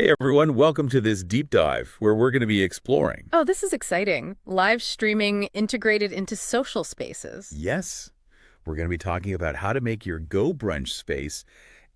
Hey everyone, welcome to this deep dive where we're going to be exploring. Oh, this is exciting. Live streaming integrated into social spaces. Yes, we're going to be talking about how to make your Go Brunch space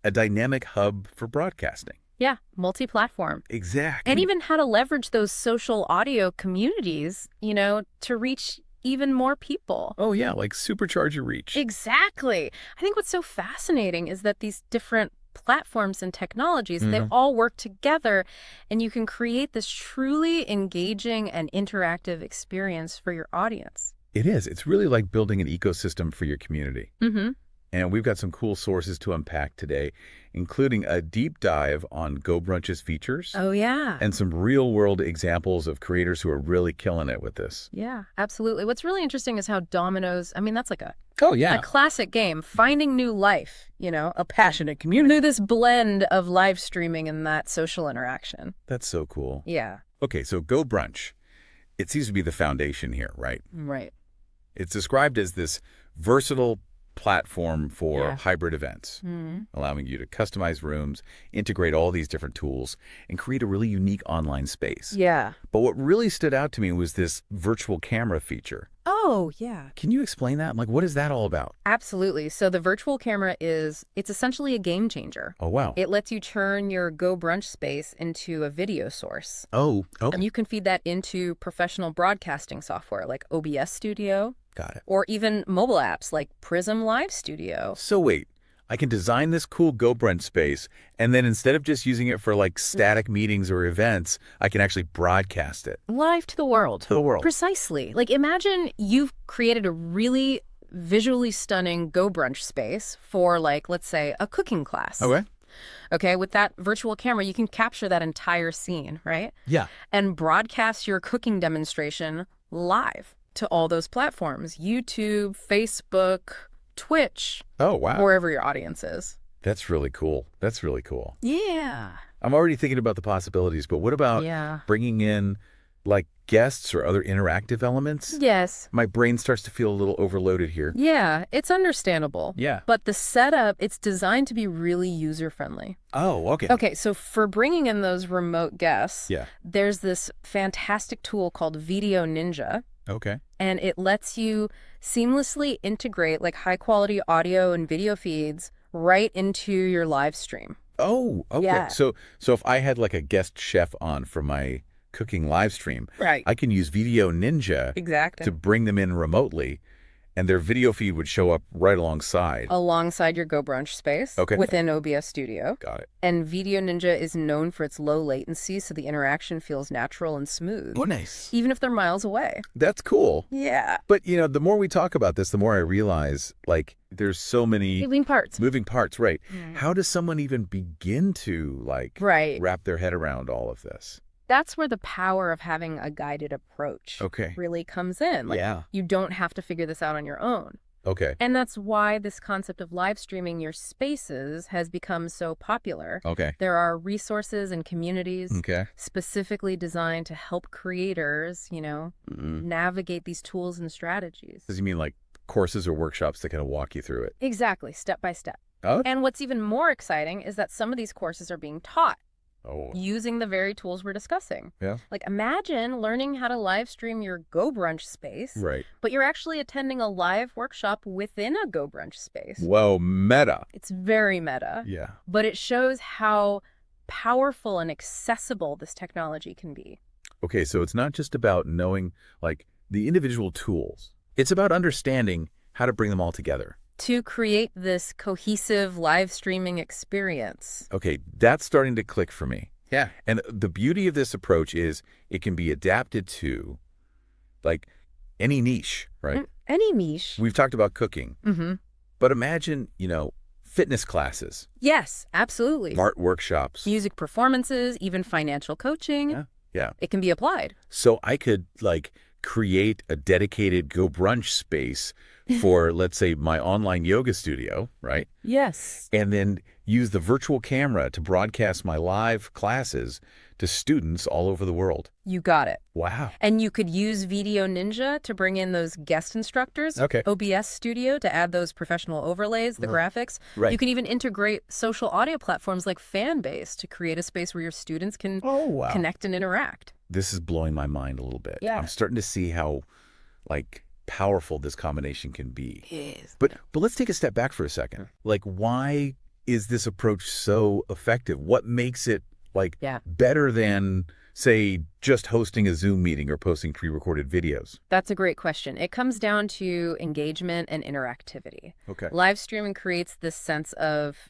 a dynamic hub for broadcasting. Yeah, multi-platform. And Exactly. even how to leverage those social audio communities, to reach even more people. Oh yeah, like supercharge your reach. Exactly. I think what's so fascinating is that these different platforms and technologies, they hmm all work together, and you can create this truly engaging and interactive experience for your audience. It is. It's really like building an ecosystem for your community. Mm-hmm. And we've got some cool sources to unpack today, including a deep dive on Go Brunch's features Oh, yeah. and some real-world examples of creators who are really killing it with this. Yeah, absolutely. What's really interesting is how Domino's, I mean, that's like Oh a yeah. classic game, finding new life, a passionate community, this blend of live streaming and that social interaction. That's so cool. Yeah, Okay, so Go Brunch, it seems to be the foundation here, right? right. It's described as this versatile platform for Yeah. hybrid events, Mm. allowing you to customize rooms, integrate all these different tools, and create a really unique online space. Yeah. But what really stood out to me was this virtual camera feature. Oh, yeah. Can you explain that? Like, what is that all about? Absolutely. So the virtual camera it's essentially a game changer. Oh, wow. It lets you turn your Go Brunch space into a video source. Oh, okay. And you can feed that into professional broadcasting software like OBS Studio Got it. or even mobile apps like Prism Live Studio. So wait, I can design this cool Go Brunch space, and then instead of just using it for like static meetings or events, I can actually broadcast it Live to the world. to the world. Precisely. Like imagine you've created a really visually stunning Go Brunch space for like, let's say, a cooking class. Okay. Okay, with that virtual camera, you can capture that entire scene, right? Yeah. And broadcast your cooking demonstration live to all those platforms, YouTube, Facebook, Twitch, Oh, wow. wherever your audience is. That's really cool. That's really cool. Yeah. I'm already thinking about the possibilities, but what about Yeah. bringing in like guests or other interactive elements? Yes. My brain starts to feel a little overloaded here. Yeah, it's understandable. Yeah. But the setup, it's designed to be really user-friendly. Oh, okay. Okay, so for bringing in those remote guests, Yeah. there's this fantastic tool called Video Ninja, Okay. and it lets you seamlessly integrate like high-quality audio and video feeds right into your live stream. Oh, okay. Yeah. So if I had like a guest chef on for my cooking live stream, Right. I can use Video Ninja Exactly. to bring them in remotely, and their video feed would show up right alongside. Alongside your Go Brunch space Okay. within OBS Studio. Got it. And Video Ninja is known for its low latency, so the interaction feels natural and smooth, Oh, nice. even if they're miles away. That's cool. Yeah. But, the more we talk about this, the more I realize, like, there's so many Moving parts. moving parts, right? Mm. How does someone even begin to, like, Right. wrap their head around all of this? That's where the power of having a guided approach Okay. really comes in. Like, Yeah. you don't have to figure this out on your own. Okay. And that's why this concept of live streaming your spaces has become so popular. Okay. There are resources and communities Okay. specifically designed to help creators, navigate these tools and strategies. Does you mean like courses or workshops that kind of walk you through it? Exactly, step by step. Oh. And what's even more exciting is that some of these courses are being taught Oh. using the very tools we're discussing. Yeah. Like imagine learning how to live stream your Go Brunch space, Right. but you're actually attending a live workshop within a Go Brunch space. Whoa, meta. It's very meta, Yeah. but it shows how powerful and accessible this technology can be. Okay, so it's not just about knowing like the individual tools. It's about understanding how to bring them all together. To create this cohesive live streaming experience. Okay, that's starting to click for me. Yeah. And the beauty of this approach is it can be adapted to like any niche, right? Any niche. We've talked about cooking, Mm-hmm. but imagine, fitness classes, Yes, absolutely. art workshops. Music performances, even financial coaching. Yeah. Yeah. It can be applied. So I could like create a dedicated Go Brunch space for, let's say, my online yoga studio, right? Yes. And then use the virtual camera to broadcast my live classes to students all over the world. You got it. Wow. And you could use Video Ninja to bring in those guest instructors. Okay. OBS Studio to add those professional overlays, the graphics. Right. You can even integrate social audio platforms like Fanbase to create a space where your students can connect and interact. This is blowing my mind a little bit. Yeah. I'm starting to see how, like, powerful this combination can be. It is. But let's take a step back for a second. Like, why is this approach so effective? What makes it, like, better than, say, just hosting a Zoom meeting or posting pre-recorded videos? That's a great question. It comes down to engagement and interactivity. Okay. Live streaming creates this sense of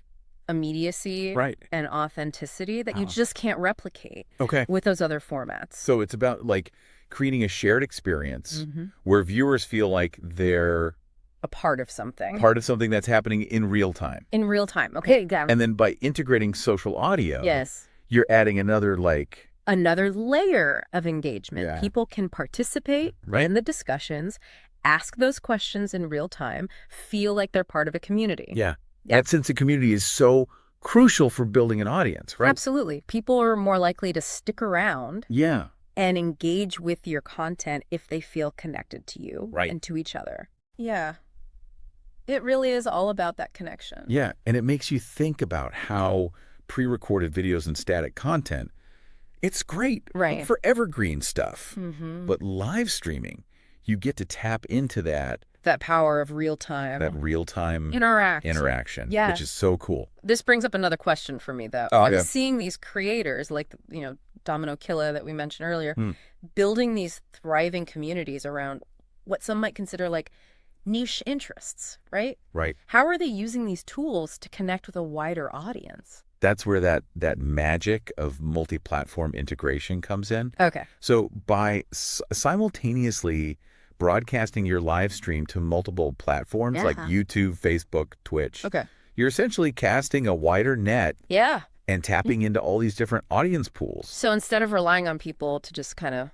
immediacy and authenticity that you just can't replicate with those other formats. So it's about, like, creating a shared experience where viewers feel like they're a part of something. Part of something that's happening in real time. In real time. Okay, yeah. And then by integrating social audio, you're adding another, like... another layer of engagement. Yeah. People can participate in the discussions, ask those questions in real time, feel like they're part of a community. Yeah. That sense of community is so crucial for building an audience, right? Absolutely. People are more likely to stick around and engage with your content if they feel connected to you and to each other. Yeah. It really is all about that connection. Yeah, and it makes you think about how pre-recorded videos and static content, it's great for evergreen stuff. But live streaming, you get to tap into that power of real-time. That real-time interaction, which is so cool. This brings up another question for me, though. I'm seeing these creators, like, you know, Domino Killa that we mentioned earlier, building these thriving communities around what some might consider like niche interests, right? Right. How are they using these tools to connect with a wider audience? That's where that magic of multi-platform integration comes in. Okay. So by simultaneously broadcasting your live stream to multiple platforms like YouTube, Facebook, Twitch, you're essentially casting a wider net and tapping into all these different audience pools. So instead of relying on people to just kind of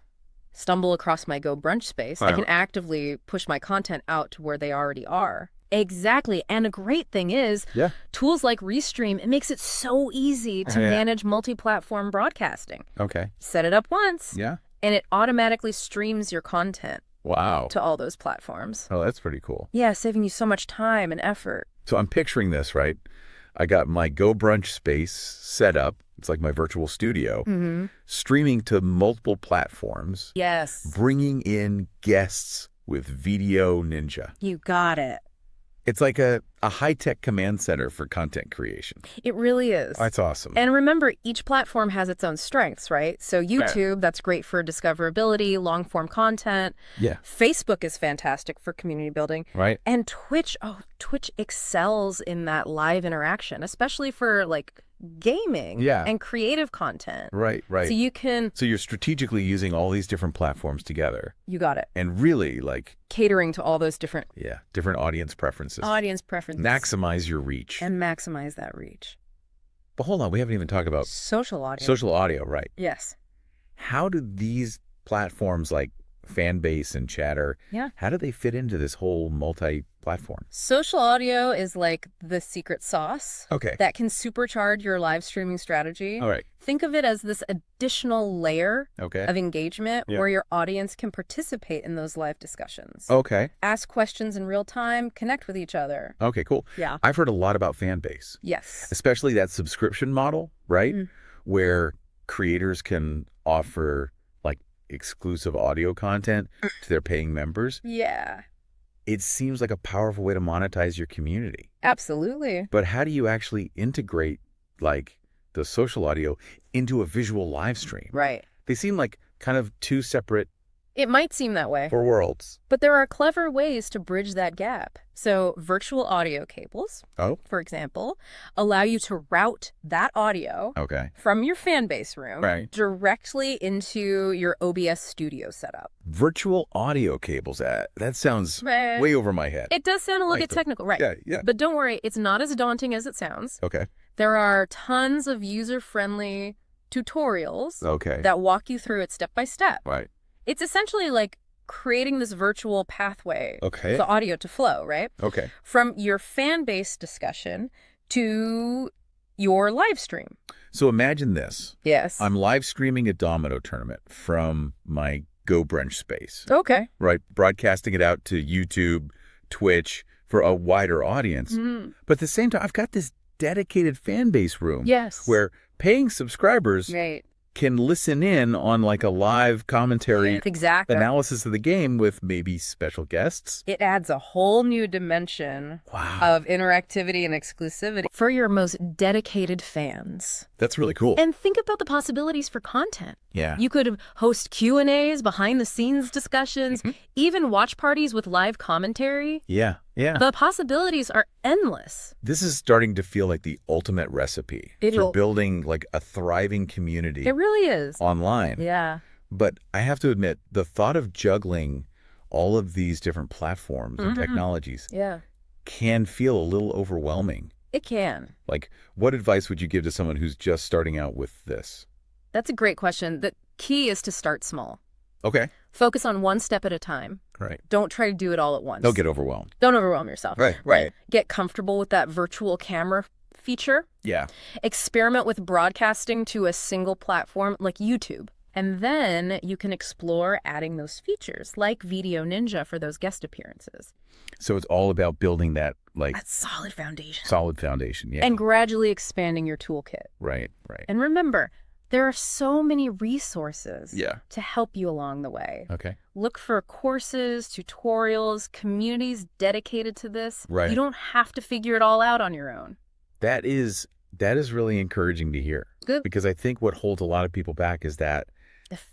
stumble across my Go Brunch space, I can actively push my content out to where they already are. Exactly. And a great thing is tools like Restream, it makes it so easy to manage multi-platform broadcasting. Okay. Set it up once and it automatically streams your content to all those platforms. Oh, that's pretty cool. Yeah, saving you so much time and effort. So I'm picturing this, right? I got my Go Brunch space set up. It's like my virtual studio, streaming to multiple platforms. Yes. Bringing in guests with Video Ninja. You got it. It's like a high-tech command center for content creation. It really is. That's awesome. And remember, each platform has its own strengths, right? So YouTube, that's great for discoverability, long-form content. Yeah. Facebook is fantastic for community building. Right. And Twitch, Twitch excels in that live interaction, especially for, like, gaming and creative content. Right. So you're strategically using all these different platforms together. You got it. And really, like, catering to all those different audience preferences. Maximize your reach. And maximize that reach. But hold on, we haven't even talked about social audio. Social audio, right. Yes. How do these platforms like Fanbase and Chatter, how do they fit into this whole multi-platform? Social audio is like the secret sauce that can supercharge your live streaming strategy. All right. Think of it as this additional layer of engagement where your audience can participate in those live discussions. Okay. Ask questions in real time, connect with each other. Okay, cool. Yeah. I've heard a lot about Fanbase. Yes. Especially that subscription model, right? Where creators can offer exclusive audio content to their paying members. Yeah. It seems like a powerful way to monetize your community. Absolutely. But how do you actually integrate like the social audio into a visual live stream? Right. They seem like kind of two separate It might seem that way. For worlds. But there are clever ways to bridge that gap. So virtual audio cables, for example, allow you to route that audio from your Fanbase room directly into your OBS studio setup. Virtual audio cables, that sounds way over my head. It does sound a little bit technical, right? Yeah. But don't worry, it's not as daunting as it sounds. Okay. There are tons of user-friendly tutorials that walk you through it step by step. Right. It's essentially like creating this virtual pathway for the audio to flow, right? Okay. From your Fanbase discussion to your live stream. So imagine this. Yes. I'm live streaming a domino tournament from my Go Brunch space. Okay. Right. Broadcasting it out to YouTube, Twitch for a wider audience. But at the same time, I've got this dedicated fan base room. Yes. Where paying subscribers can listen in on like a live commentary analysis of the game with maybe special guests. It adds a whole new dimension of interactivity and exclusivity for your most dedicated fans. That's really cool. And think about the possibilities for content. Yeah. You could host Q&As, behind-the-scenes discussions, even watch parties with live commentary. Yeah, yeah. The possibilities are endless. This is starting to feel like the ultimate recipe for building like a thriving community. It really is. Online. Yeah. But I have to admit, the thought of juggling all of these different platforms and technologies can feel a little overwhelming. It can. Like, what advice would you give to someone who's just starting out with this? That's a great question. The key is to start small. Okay. Focus on one step at a time. Right. Don't try to do it all at once. Don't get overwhelmed. Don't overwhelm yourself. Right. Get comfortable with that virtual camera feature. Yeah. Experiment with broadcasting to a single platform like YouTube. And then you can explore adding those features like Video Ninja for those guest appearances. So it's all about building that solid foundation. Solid foundation, yeah. And gradually expanding your toolkit. Right. And remember, there are so many resources to help you along the way. Okay. Look for courses, tutorials, communities dedicated to this. Right. You don't have to figure it all out on your own. That is really encouraging to hear. Good. Because I think what holds a lot of people back is that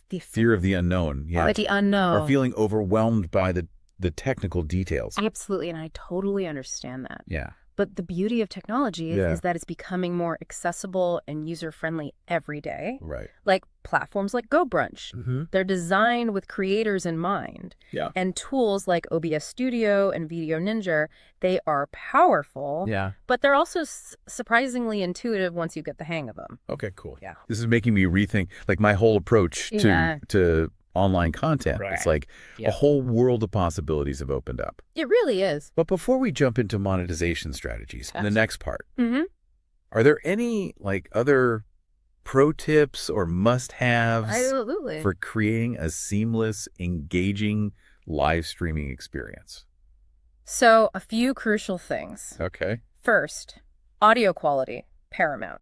the fear of the unknown. Yeah. The unknown. Or feeling overwhelmed by the technical details. Absolutely, and I totally understand that. Yeah. But the beauty of technology is that it's becoming more accessible and user-friendly every day. Right. Like platforms like Go Brunch. They're designed with creators in mind. Yeah. And tools like OBS Studio and Video Ninja, they are powerful. Yeah. But they're also surprisingly intuitive once you get the hang of them. Okay, cool. Yeah. This is making me rethink like my whole approach to online content. Right. It's like a whole world of possibilities have opened up. It really is. But before we jump into monetization strategies, in the next part, are there any like other pro tips or must-haves for creating a seamless, engaging live streaming experience? So a few crucial things. Okay. First, audio quality, paramount.